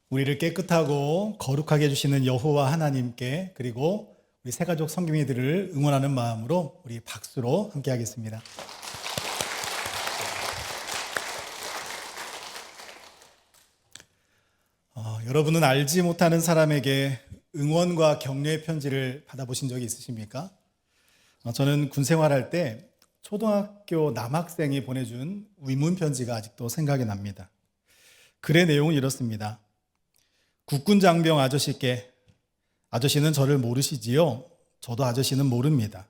우리를 깨끗하고 거룩하게 해주시는 여호와 하나님께, 그리고 우리 새가족 성김이들을 응원하는 마음으로 우리 박수로 함께 하겠습니다. 여러분은 알지 못하는 사람에게 응원과 격려의 편지를 받아보신 적이 있으십니까? 저는 군 생활할 때 초등학교 남학생이 보내준 위문 편지가 아직도 생각이 납니다. 글의 내용은 이렇습니다. 국군 장병 아저씨께, 아저씨는 저를 모르시지요? 저도 아저씨는 모릅니다.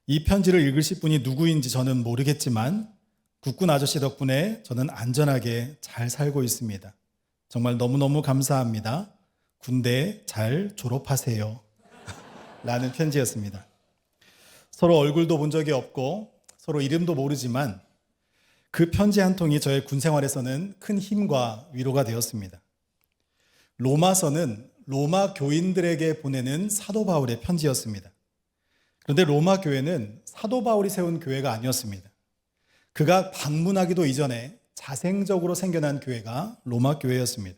이 편지를 읽으실 분이 누구인지 저는 모르겠지만 국군 아저씨 덕분에 저는 안전하게 잘 살고 있습니다. 정말 너무너무 감사합니다. 군대 잘 졸업하세요. 라는 편지였습니다. 서로 얼굴도 본 적이 없고 서로 이름도 모르지만 그 편지 한 통이 저의 군 생활에서는 큰 힘과 위로가 되었습니다. 로마서는 로마 교인들에게 보내는 사도 바울의 편지였습니다. 그런데 로마 교회는 사도 바울이 세운 교회가 아니었습니다. 그가 방문하기도 이전에 자생적으로 생겨난 교회가 로마 교회였습니다.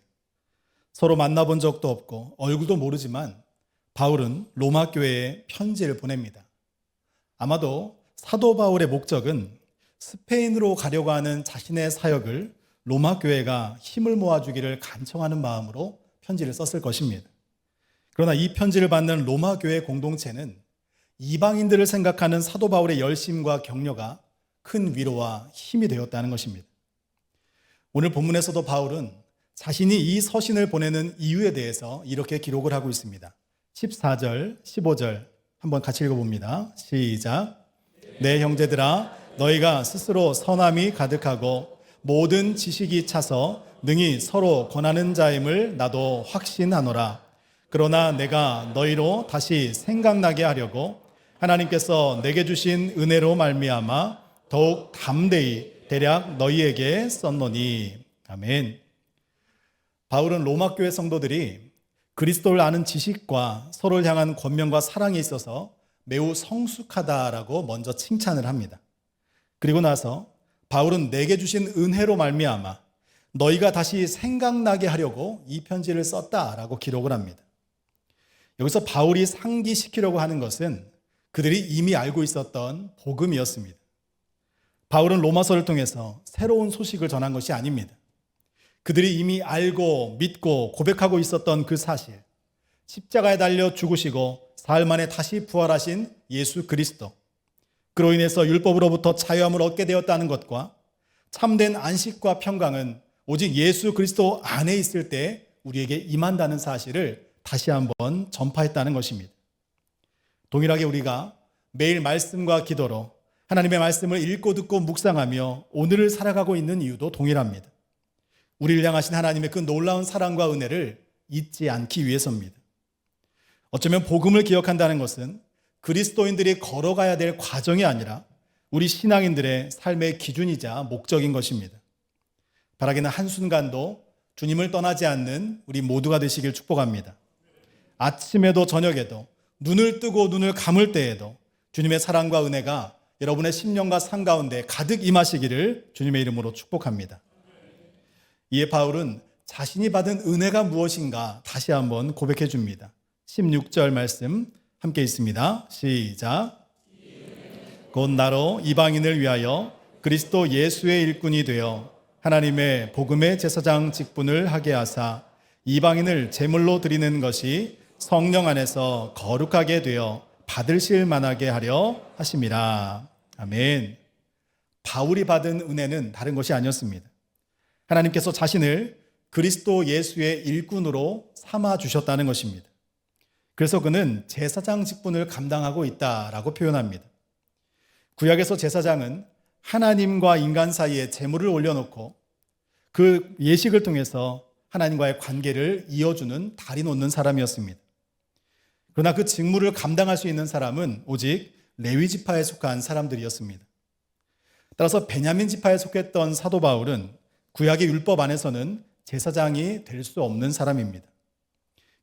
서로 만나본 적도 없고 얼굴도 모르지만 바울은 로마 교회에 편지를 보냅니다. 아마도 사도 바울의 목적은 스페인으로 가려고 하는 자신의 사역을 로마 교회가 힘을 모아주기를 간청하는 마음으로 편지를 썼을 것입니다. 그러나 이 편지를 받는 로마 교회 공동체는 이방인들을 생각하는 사도 바울의 열심과 격려가 큰 위로와 힘이 되었다는 것입니다. 오늘 본문에서도 바울은 자신이 이 서신을 보내는 이유에 대해서 이렇게 기록을 하고 있습니다. 14절, 15절 한번 같이 읽어봅니다. 시작. 내 형제들아, 너희가 스스로 선함이 가득하고 모든 지식이 차서 능히 서로 권하는 자임을 나도 확신하노라. 그러나 내가 너희로 다시 생각나게 하려고 하나님께서 내게 주신 은혜로 말미암아 더욱 담대히 대략 너희에게 썼노니. 아멘. 바울은 로마 교회 성도들이 그리스도를 아는 지식과 서로를 향한 권면과 사랑에 있어서 매우 성숙하다라고 먼저 칭찬을 합니다. 그리고 나서 바울은 내게 주신 은혜로 말미암아 너희가 다시 생각나게 하려고 이 편지를 썼다라고 기록을 합니다. 여기서 바울이 상기시키려고 하는 것은 그들이 이미 알고 있었던 복음이었습니다. 바울은 로마서를 통해서 새로운 소식을 전한 것이 아닙니다. 그들이 이미 알고 믿고 고백하고 있었던 그 사실, 십자가에 달려 죽으시고 사흘 만에 다시 부활하신 예수 그리스도, 그로 인해서 율법으로부터 자유함을 얻게 되었다는 것과 참된 안식과 평강은 오직 예수 그리스도 안에 있을 때 우리에게 임한다는 사실을 다시 한번 전파했다는 것입니다. 동일하게 우리가 매일 말씀과 기도로 하나님의 말씀을 읽고 듣고 묵상하며 오늘을 살아가고 있는 이유도 동일합니다. 우리를 향하신 하나님의 그 놀라운 사랑과 은혜를 잊지 않기 위해서입니다. 어쩌면 복음을 기억한다는 것은 그리스도인들이 걸어가야 될 과정이 아니라 우리 신앙인들의 삶의 기준이자 목적인 것입니다. 바라기는 한순간도 주님을 떠나지 않는 우리 모두가 되시길 축복합니다. 아침에도 저녁에도 눈을 뜨고 눈을 감을 때에도 주님의 사랑과 은혜가 여러분의 심령과 삶 가운데 가득 임하시기를 주님의 이름으로 축복합니다. 이에 바울은 자신이 받은 은혜가 무엇인가 다시 한번 고백해 줍니다. 16절 말씀 함께 있습니다. 시작. 곧 나로 이방인을 위하여 그리스도 예수의 일꾼이 되어 하나님의 복음의 제사장 직분을 하게 하사 이방인을 제물로 드리는 것이 성령 안에서 거룩하게 되어 받으실 만하게 하려 하심이라. 아멘. 바울이 받은 은혜는 다른 것이 아니었습니다. 하나님께서 자신을 그리스도 예수의 일꾼으로 삼아 주셨다는 것입니다. 그래서 그는 제사장 직분을 감당하고 있다라고 표현합니다. 구약에서 제사장은 하나님과 인간 사이에 제물을 올려놓고 그 예식을 통해서 하나님과의 관계를 이어주는 달이 놓는 사람이었습니다. 그러나 그 직무를 감당할 수 있는 사람은 오직 레위 지파에 속한 사람들이었습니다. 따라서 베냐민 지파에 속했던 사도 바울은 구약의 율법 안에서는 제사장이 될 수 없는 사람입니다.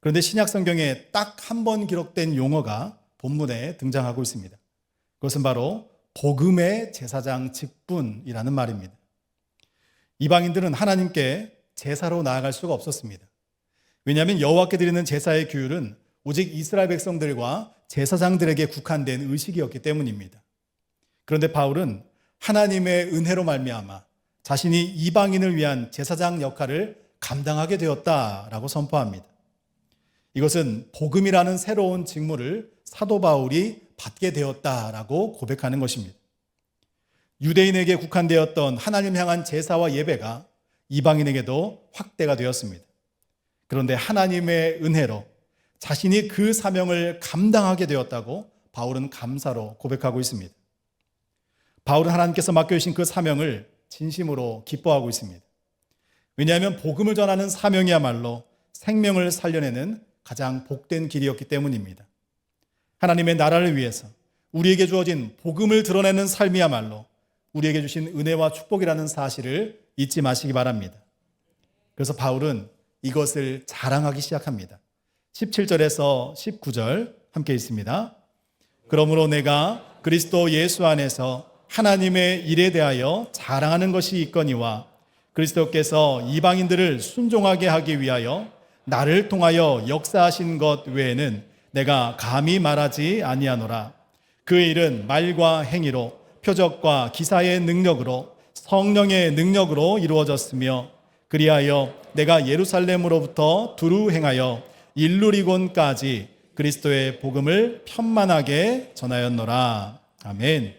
그런데 신약 성경에 딱 한 번 기록된 용어가 본문에 등장하고 있습니다. 그것은 바로 복음의 제사장 직분이라는 말입니다. 이방인들은 하나님께 제사로 나아갈 수가 없었습니다. 왜냐하면 여호와께 드리는 제사의 규율은 오직 이스라엘 백성들과 제사장들에게 국한된 의식이었기 때문입니다. 그런데 바울은 하나님의 은혜로 말미암아 자신이 이방인을 위한 제사장 역할을 감당하게 되었다라고 선포합니다. 이것은 복음이라는 새로운 직무를 사도 바울이 받게 되었다라고 고백하는 것입니다. 유대인에게 국한되었던 하나님 향한 제사와 예배가 이방인에게도 확대가 되었습니다. 그런데 하나님의 은혜로 자신이 그 사명을 감당하게 되었다고 바울은 감사로 고백하고 있습니다. 바울은 하나님께서 맡겨주신 그 사명을 진심으로 기뻐하고 있습니다. 왜냐하면 복음을 전하는 사명이야말로 생명을 살려내는 가장 복된 길이었기 때문입니다. 하나님의 나라를 위해서 우리에게 주어진 복음을 드러내는 삶이야말로 우리에게 주신 은혜와 축복이라는 사실을 잊지 마시기 바랍니다. 그래서 바울은 이것을 자랑하기 시작합니다. 17절에서 19절 함께 있습니다. 그러므로 내가 그리스도 예수 안에서 하나님의 일에 대하여 자랑하는 것이 있거니와 그리스도께서 이방인들을 순종하게 하기 위하여 나를 통하여 역사하신 것 외에는 내가 감히 말하지 아니하노라. 그 일은 말과 행위로 표적과 기사의 능력으로 성령의 능력으로 이루어졌으며 그리하여 내가 예루살렘으로부터 두루 행하여 일루리곤까지 그리스도의 복음을 편만하게 전하였노라. 아멘.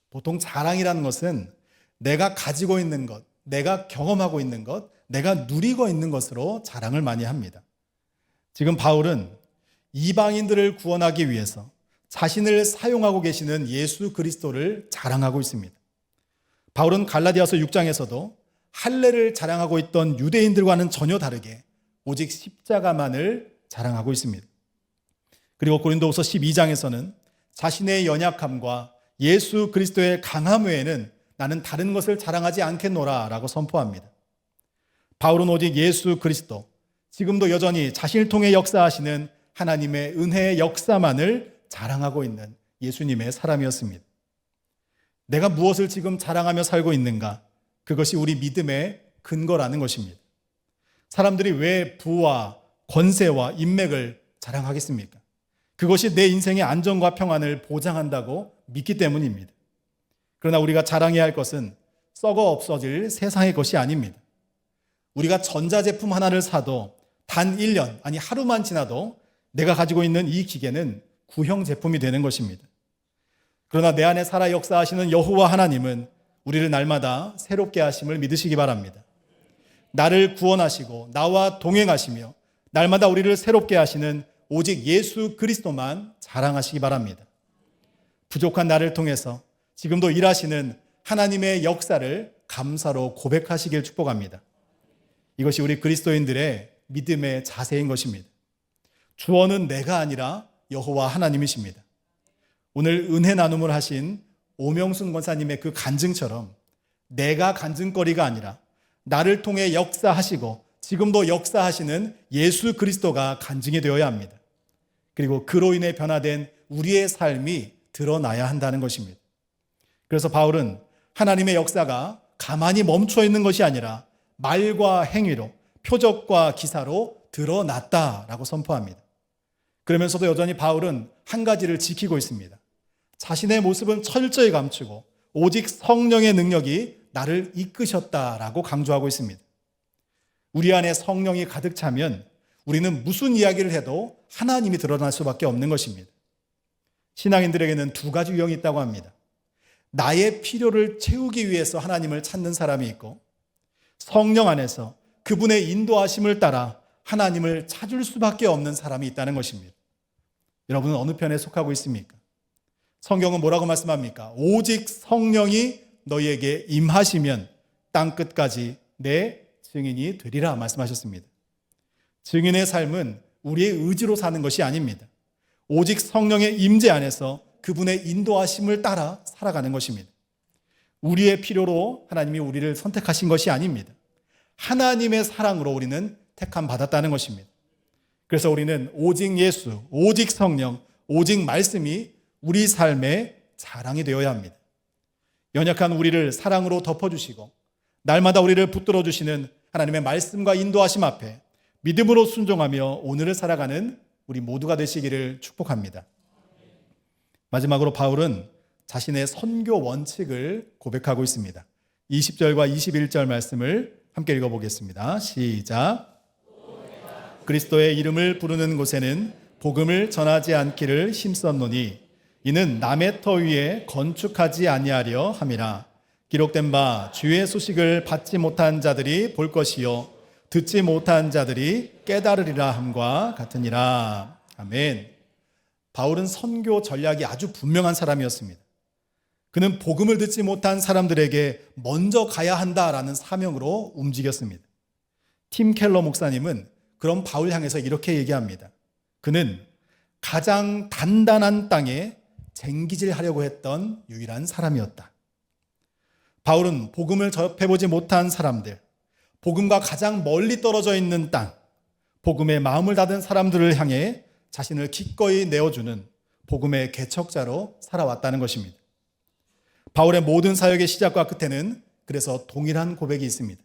보통 자랑이라는 것은 내가 가지고 있는 것, 내가 경험하고 있는 것, 내가 누리고 있는 것으로 자랑을 많이 합니다. 지금 바울은 이방인들을 구원하기 위해서 자신을 사용하고 계시는 예수 그리스도를 자랑하고 있습니다. 바울은 갈라디아서 6장에서도 할례를 자랑하고 있던 유대인들과는 전혀 다르게 오직 십자가만을 자랑하고 있습니다. 그리고 고린도후서 12장에서는 자신의 연약함과 예수 그리스도의 강함 외에는 나는 다른 것을 자랑하지 않겠노라 라고 선포합니다. 바울은 오직 예수 그리스도, 지금도 여전히 자신을 통해 역사하시는 하나님의 은혜의 역사만을 자랑하고 있는 예수님의 사람이었습니다. 내가 무엇을 지금 자랑하며 살고 있는가? 그것이 우리 믿음의 근거라는 것입니다. 사람들이 왜 부와 권세와 인맥을 자랑하겠습니까? 그것이 내 인생의 안정과 평안을 보장한다고 믿기 때문입니다. 그러나 우리가 자랑해야 할 것은 썩어 없어질 세상의 것이 아닙니다. 우리가 전자제품 하나를 사도 단 1년, 아니 하루만 지나도 내가 가지고 있는 이 기계는 구형 제품이 되는 것입니다. 그러나 내 안에 살아 역사하시는 여호와 하나님은 우리를 날마다 새롭게 하심을 믿으시기 바랍니다. 나를 구원하시고 나와 동행하시며 날마다 우리를 새롭게 하시는 오직 예수 그리스도만 자랑하시기 바랍니다. 부족한 나를 통해서 지금도 일하시는 하나님의 역사를 감사로 고백하시길 축복합니다. 이것이 우리 그리스도인들의 믿음의 자세인 것입니다. 주어는 내가 아니라 여호와 하나님이십니다. 오늘 은혜 나눔을 하신 오명순 권사님의 그 간증처럼 내가 간증거리가 아니라 나를 통해 역사하시고 지금도 역사하시는 예수 그리스도가 간증이 되어야 합니다. 그리고 그로 인해 변화된 우리의 삶이 드러나야 한다는 것입니다. 그래서 바울은 하나님의 역사가 가만히 멈춰 있는 것이 아니라 말과 행위로 표적과 기사로 드러났다라고 선포합니다. 그러면서도 여전히 바울은 한 가지를 지키고 있습니다. 자신의 모습은 철저히 감추고 오직 성령의 능력이 나를 이끄셨다라고 강조하고 있습니다. 우리 안에 성령이 가득 차면 우리는 무슨 이야기를 해도 하나님이 드러날 수밖에 없는 것입니다. 신앙인들에게는 두 가지 유형이 있다고 합니다. 나의 필요를 채우기 위해서 하나님을 찾는 사람이 있고 성령 안에서 그분의 인도하심을 따라 하나님을 찾을 수밖에 없는 사람이 있다는 것입니다. 여러분은 어느 편에 속하고 있습니까? 성경은 뭐라고 말씀합니까? 오직 성령이 너희에게 임하시면 땅끝까지 내 증인이 되리라 말씀하셨습니다. 증인의 삶은 우리의 의지로 사는 것이 아닙니다. 오직 성령의 임재 안에서 그분의 인도하심을 따라 살아가는 것입니다. 우리의 필요로 하나님이 우리를 선택하신 것이 아닙니다. 하나님의 사랑으로 우리는 택함 받았다는 것입니다. 그래서 우리는 오직 예수, 오직 성령, 오직 말씀이 우리 삶의 자랑이 되어야 합니다. 연약한 우리를 사랑으로 덮어주시고 날마다 우리를 붙들어 주시는 하나님의 말씀과 인도하심 앞에 믿음으로 순종하며 오늘을 살아가는 우리 모두가 되시기를 축복합니다. 마지막으로 바울은 자신의 선교 원칙을 고백하고 있습니다. 20절과 21절 말씀을 함께 읽어보겠습니다. 시작. 그리스도의 이름을 부르는 곳에는 복음을 전하지 않기를 힘썼노니 이는 남의 터 위에 건축하지 아니하려 함이라. 기록된 바 주의 소식을 받지 못한 자들이 볼 것이요 듣지 못한 자들이 깨달으리라 함과 같으니라. 아멘. 바울은 선교 전략이 아주 분명한 사람이었습니다. 그는 복음을 듣지 못한 사람들에게 먼저 가야 한다라는 사명으로 움직였습니다. 팀 켈러 목사님은 그런 바울 향해서 이렇게 얘기합니다. 그는 가장 단단한 땅에 쟁기질하려고 했던 유일한 사람이었다. 바울은 복음을 접해보지 못한 사람들, 복음과 가장 멀리 떨어져 있는 땅, 복음에 마음을 닫은 사람들을 향해 자신을 기꺼이 내어주는 복음의 개척자로 살아왔다는 것입니다. 바울의 모든 사역의 시작과 끝에는 그래서 동일한 고백이 있습니다.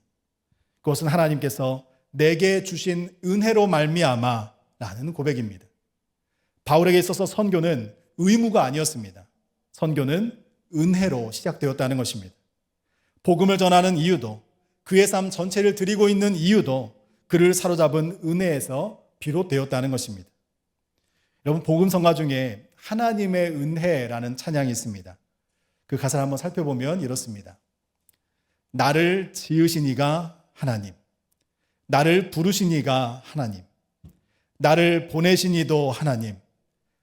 그것은 하나님께서 내게 주신 은혜로 말미암아 라는 고백입니다. 바울에게 있어서 선교는 의무가 아니었습니다. 선교는 은혜로 시작되었다는 것입니다. 복음을 전하는 이유도, 그의 삶 전체를 드리고 있는 이유도 그를 사로잡은 은혜에서 비롯되었다는 것입니다. 여러분, 복음 성가 중에 하나님의 은혜라는 찬양이 있습니다. 그 가사를 한번 살펴보면 이렇습니다. 나를 지으신 이가 하나님, 나를 부르신 이가 하나님, 나를 보내신 이도 하나님,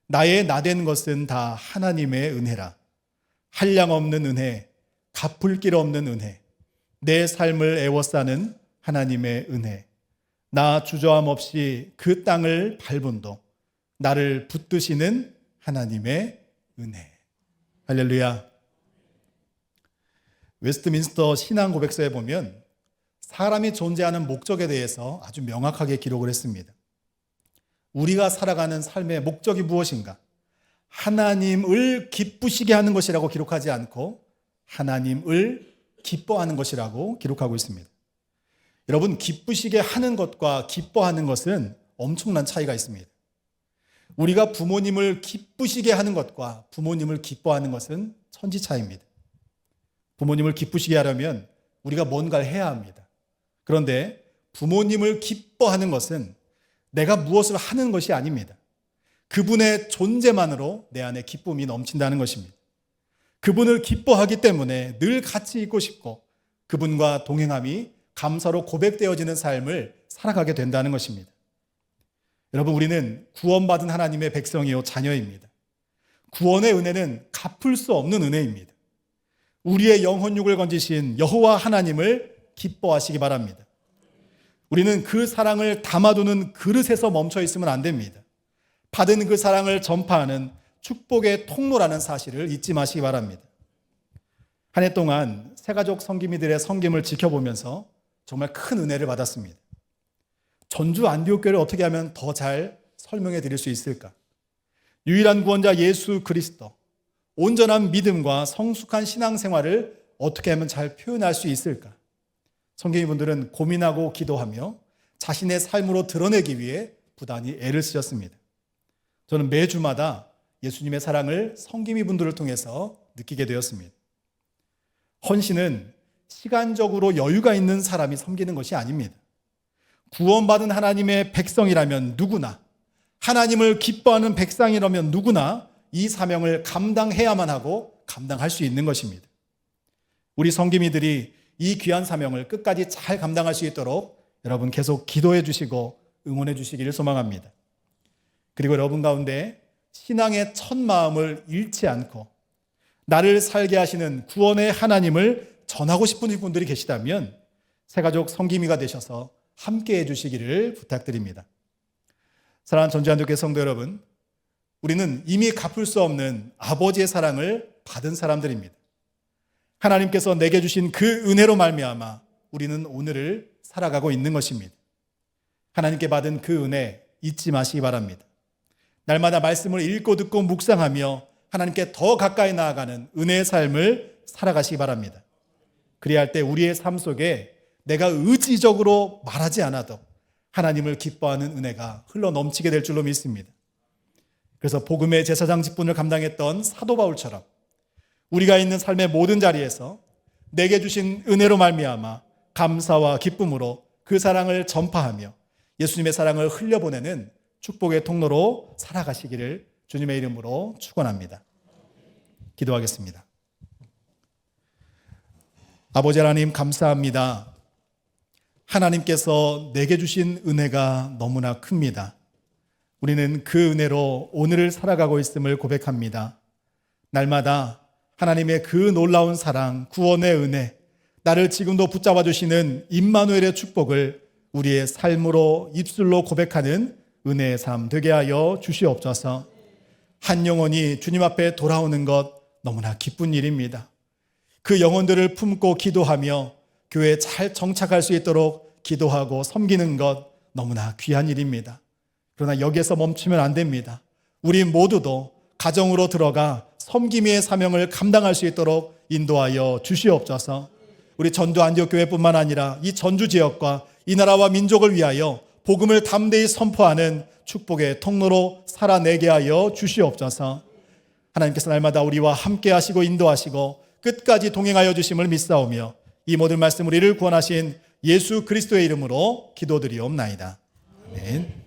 나의 나된 것은 다 하나님의 은혜라. 한량없는 은혜, 갚을 길 없는 은혜, 내 삶을 애워싸는 하나님의 은혜, 나 주저함 없이 그 땅을 밟은도 나를 붙드시는 하나님의 은혜. 할렐루야. 웨스트민스터 신앙 고백서에 보면 사람이 존재하는 목적에 대해서 아주 명확하게 기록을 했습니다. 우리가 살아가는 삶의 목적이 무엇인가? 하나님을 기쁘시게 하는 것이라고 기록하지 않고 하나님을 기뻐하는 것이라고 기록하고 있습니다. 여러분, 기쁘시게 하는 것과 기뻐하는 것은 엄청난 차이가 있습니다. 우리가 부모님을 기쁘시게 하는 것과 부모님을 기뻐하는 것은 천지 차이입니다. 부모님을 기쁘시게 하려면 우리가 뭔가를 해야 합니다. 그런데 부모님을 기뻐하는 것은 내가 무엇을 하는 것이 아닙니다. 그분의 존재만으로 내 안에 기쁨이 넘친다는 것입니다. 그분을 기뻐하기 때문에 늘 같이 있고 싶고 그분과 동행함이 감사로 고백되어지는 삶을 살아가게 된다는 것입니다. 여러분, 우리는 구원받은 하나님의 백성이요 자녀입니다. 구원의 은혜는 갚을 수 없는 은혜입니다. 우리의 영혼육을 건지신 여호와 하나님을 기뻐하시기 바랍니다. 우리는 그 사랑을 담아두는 그릇에서 멈춰 있으면 안 됩니다. 받은 그 사랑을 전파하는 축복의 통로라는 사실을 잊지 마시기 바랍니다. 한 해 동안 새가족 성기미들의 섬김을 지켜보면서 정말 큰 은혜를 받았습니다. 전주 안디옥교회를 어떻게 하면 더 잘 설명해 드릴 수 있을까? 유일한 구원자 예수 그리스도, 온전한 믿음과 성숙한 신앙생활을 어떻게 하면 잘 표현할 수 있을까? 성경인분들은 고민하고 기도하며 자신의 삶으로 드러내기 위해 부단히 애를 쓰셨습니다. 저는 매주마다 예수님의 사랑을 성김이분들을 통해서 느끼게 되었습니다. 헌신은 시간적으로 여유가 있는 사람이 섬기는 것이 아닙니다. 구원받은 하나님의 백성이라면 누구나, 하나님을 기뻐하는 백성이라면 누구나 이 사명을 감당해야만 하고 감당할 수 있는 것입니다. 우리 성김이들이 이 귀한 사명을 끝까지 잘 감당할 수 있도록 여러분 계속 기도해 주시고 응원해 주시기를 소망합니다. 그리고 여러분 가운데 신앙의 첫 마음을 잃지 않고 나를 살게 하시는 구원의 하나님을 전하고 싶은 분들이 계시다면 새가족 성김이가 되셔서 함께 해주시기를 부탁드립니다. 사랑하는 전주한독교 성도 여러분, 우리는 이미 갚을 수 없는 아버지의 사랑을 받은 사람들입니다. 하나님께서 내게 주신 그 은혜로 말미암아 우리는 오늘을 살아가고 있는 것입니다. 하나님께 받은 그 은혜 잊지 마시기 바랍니다. 날마다 말씀을 읽고 듣고 묵상하며 하나님께 더 가까이 나아가는 은혜의 삶을 살아가시기 바랍니다. 그래야 할 때 우리의 삶 속에 내가 의지적으로 말하지 않아도 하나님을 기뻐하는 은혜가 흘러 넘치게 될 줄로 믿습니다. 그래서 복음의 제사장 직분을 감당했던 사도 바울처럼 우리가 있는 삶의 모든 자리에서 내게 주신 은혜로 말미암아 감사와 기쁨으로 그 사랑을 전파하며 예수님의 사랑을 흘려보내는 축복의 통로로 살아가시기를 주님의 이름으로 축원합니다. 기도하겠습니다. 아버지 하나님 감사합니다. 하나님께서 내게 주신 은혜가 너무나 큽니다. 우리는 그 은혜로 오늘을 살아가고 있음을 고백합니다. 날마다 하나님의 그 놀라운 사랑, 구원의 은혜, 나를 지금도 붙잡아 주시는 임마누엘의 축복을 우리의 삶으로 입술로 고백하는 은혜의 삶 되게 하여 주시옵소서. 한 영혼이 주님 앞에 돌아오는 것 너무나 기쁜 일입니다. 그 영혼들을 품고 기도하며 교회에 잘 정착할 수 있도록 기도하고 섬기는 것 너무나 귀한 일입니다. 그러나 여기에서 멈추면 안 됩니다. 우리 모두도 가정으로 들어가 섬김의 사명을 감당할 수 있도록 인도하여 주시옵소서. 우리 전주 안디옥 교회뿐만 아니라 이 전주 지역과 이 나라와 민족을 위하여 복음을 담대히 선포하는 축복의 통로로 살아내게 하여 주시옵소서. 하나님께서 날마다 우리와 함께 하시고 인도하시고 끝까지 동행하여 주심을 믿사오며 이 모든 말씀 우리를 구원하신 예수 그리스도의 이름으로 기도드리옵나이다. 아멘.